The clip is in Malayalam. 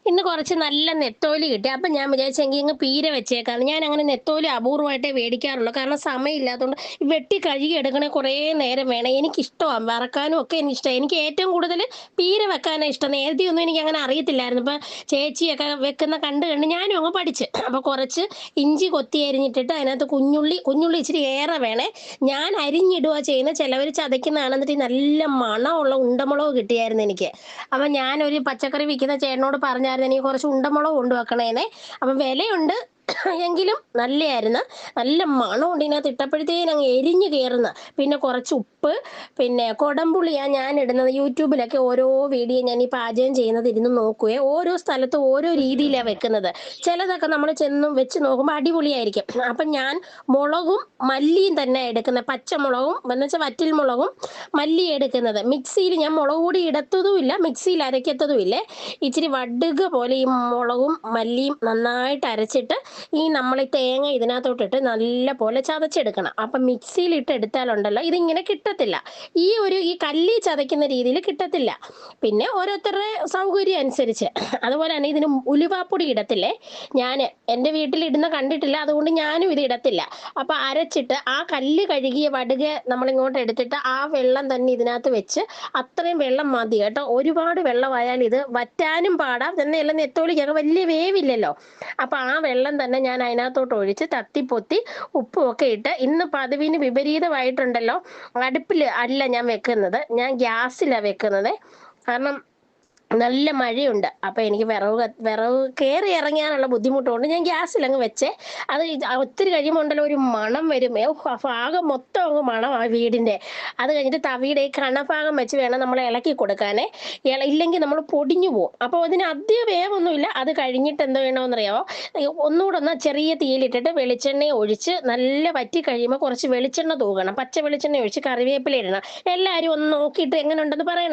ഇന്ന് കുറച്ച് നല്ല നെത്തോലി കിട്ടി. അപ്പം ഞാൻ വിചാരിച്ചെങ്കിൽ ഇങ്ങ് പീര വെച്ചേക്കാന്ന്. ഞാനങ്ങനെ നെത്തോലി അപൂർവമായിട്ടേ മേടിക്കാറുള്ളൂ. കാരണം സമയമില്ലാത്തതുകൊണ്ട് വെട്ടി കഴുകി എടുക്കണേ കുറേ നേരം വേണം. എനിക്കിഷ്ടവാ വറക്കാനും ഒക്കെ എനിക്കിഷ്ടവാ. എനിക്ക് ഏറ്റവും കൂടുതൽ പീര വെക്കാനാ ഇഷ്ടം. നേരത്തെയൊന്നും എനിക്കങ്ങനെ അറിയത്തില്ലായിരുന്നു. ഇപ്പം ചേച്ചിയൊക്കെ വെക്കുന്ന കണ്ട് കണ്ട് ഞാനും അങ്ങ് പഠിച്ച്. അപ്പോൾ കുറച്ച് ഇഞ്ചി കൊത്തി അരിഞ്ഞിട്ടിട്ട് അതിനകത്ത് കുഞ്ഞുള്ളി ഇച്ചിരി ഏറെ വേണേ. ഞാൻ അരിഞ്ഞിടുവാ ചെയ്യുന്നത്. ചിലവർ ചതയ്ക്കുന്നതാണ്. എന്നിട്ട് ഈ നല്ല മണമുള്ള ഉണ്ടമുളക് കിട്ടിയായിരുന്നു എനിക്ക്. അപ്പം ഞാനൊരു പച്ചക്കറി വിൽക്കുന്ന ചേട്ടനോട് പറഞ്ഞായിരുന്നു എനിക്ക് കുറച്ച് ഉണ്ടമുളക് കൊണ്ടുവെക്കണേന്നേ. അപ്പം വിലയുണ്ട് എങ്കിലും നല്ലയായിരുന്നു. നല്ല മണമുണ്ട് ഇതിനകത്ത് ഇട്ടപ്പോഴത്തേനും അങ്ങ് എരിഞ്ഞ് കയറുന്ന. പിന്നെ കുറച്ച് ഉപ്പ്, പിന്നെ കൊടംപുളിയാണ് ഞാൻ ഇടുന്നത്. യൂട്യൂബിലൊക്കെ ഓരോ വീഡിയോ ഞാൻ ഈ പാചകം ചെയ്യുന്നത് ഇരുന്ന് നോക്കുവേ. ഓരോ സ്ഥലത്തും ഓരോ രീതിയിലാണ് വെക്കുന്നത്. ചിലതൊക്കെ നമ്മൾ ചെന്ന് വെച്ച് നോക്കുമ്പോൾ അടിപൊളിയായിരിക്കും. അപ്പം ഞാൻ മുളകും മല്ലിയും തന്നെ എടുക്കുന്നത്. പച്ചമുളകും എന്നുവെച്ചാൽ വറ്റൽ മുളകും മല്ലി എടുക്കുന്നത്. മിക്സിയിൽ ഞാൻ മുളക് പൊടി ഇടത്തതുമില്ല, മിക്സിയിൽ അരയ്ക്കത്തതുമില്ലേ. ഇച്ചിരി വടുക പോലെ ഈ മുളകും മല്ലിയും നന്നായിട്ട് അരച്ചിട്ട് നമ്മൾ ഈ തേങ്ങ ഇതിനകത്തോട്ടിട്ട് നല്ല പോലെ ചതച്ചെടുക്കണം. അപ്പം മിക്സിയിലിട്ട് എടുത്താലുണ്ടല്ലോ ഇതിങ്ങനെ കിട്ടത്തില്ല. ഈ കല്ലി ചതയ്ക്കുന്ന രീതിയിൽ കിട്ടത്തില്ല. പിന്നെ ഓരോരുത്തരുടെ സൗകര്യം അനുസരിച്ച്. അതുപോലെ തന്നെ ഇതിന് ഉലുവാപ്പൊടി ഇടത്തില്ലേ. ഞാൻ എൻ്റെ വീട്ടിലിടുന്ന കണ്ടിട്ടില്ല, അതുകൊണ്ട് ഞാനും ഇത് ഇടത്തില്ല. അപ്പം അരച്ചിട്ട് ആ കല്ല് കഴുകിയ വടുക നമ്മളിങ്ങോട്ട് എടുത്തിട്ട് ആ വെള്ളം തന്നെ ഇതിനകത്ത് വെച്ച് അത്രയും വെള്ളം മതി കേട്ടോ. ഒരുപാട് വെള്ളമായാൽ ഇത് വറ്റാനും പാടാം. തന്നെയല്ല നെത്തോലിക്കൊക്കെ വലിയ വേവില്ലല്ലോ. അപ്പം ആ വെള്ളം തന്നെ ഞാൻ അതിനകത്തോട്ട് ഒഴിച്ച് തട്ടിപ്പൊത്തി ഉപ്പും ഒക്കെ ഇട്ട് ഇന്ന് പതിവിന് വിപരീതമായിട്ടുണ്ടല്ലോ, അടുപ്പിൽ അല്ല ഞാൻ വെക്കുന്നത്, ഞാൻ ഗ്യാസിലാണ് വെക്കുന്നത്. കാരണം നല്ല മഴയുണ്ട്. അപ്പം എനിക്ക് വിറവ് കയറി ഇറങ്ങാനുള്ള ബുദ്ധിമുട്ടുകൊണ്ട് ഞാൻ ഗ്യാസിലങ്ങ് വെച്ചേ. ഒത്തിരി കഴിയുമ്പോൾ ഉണ്ടല്ലോ ഒരു മണം വരുമേ. ആ ഭാഗം മൊത്തം അങ്ങ് മണം ആ വീടിൻ്റെ. അത് കഴിഞ്ഞിട്ട് തവിയുടെ ഈ കണഭാഗം വെച്ച് വേണം നമ്മൾ ഇളക്കി കൊടുക്കാനേ. ഇല്ലെങ്കിൽ നമ്മൾ പൊടിഞ്ഞു പോകും. അപ്പോൾ അതിന് അധികം വേവൊന്നുമില്ല. അത് കഴിഞ്ഞിട്ട് എന്തോ ചെയ്യണമെന്നറിയാമോ, ഒന്നുകൂടെ ഒന്ന് ചെറിയ തീയിലിട്ടിട്ട് വെളിച്ചെണ്ണ ഒഴിച്ച് നല്ല വറ്റി കഴിയുമ്പോൾ കുറച്ച് വെളിച്ചെണ്ണ തൂകണം. പച്ച വെളിച്ചെണ്ണ ഒഴിച്ച് കറിവേപ്പില ഇടണം. എല്ലാവരും ഒന്ന് നോക്കിയിട്ട് എങ്ങനെ ഉണ്ടെന്ന് പറയണം.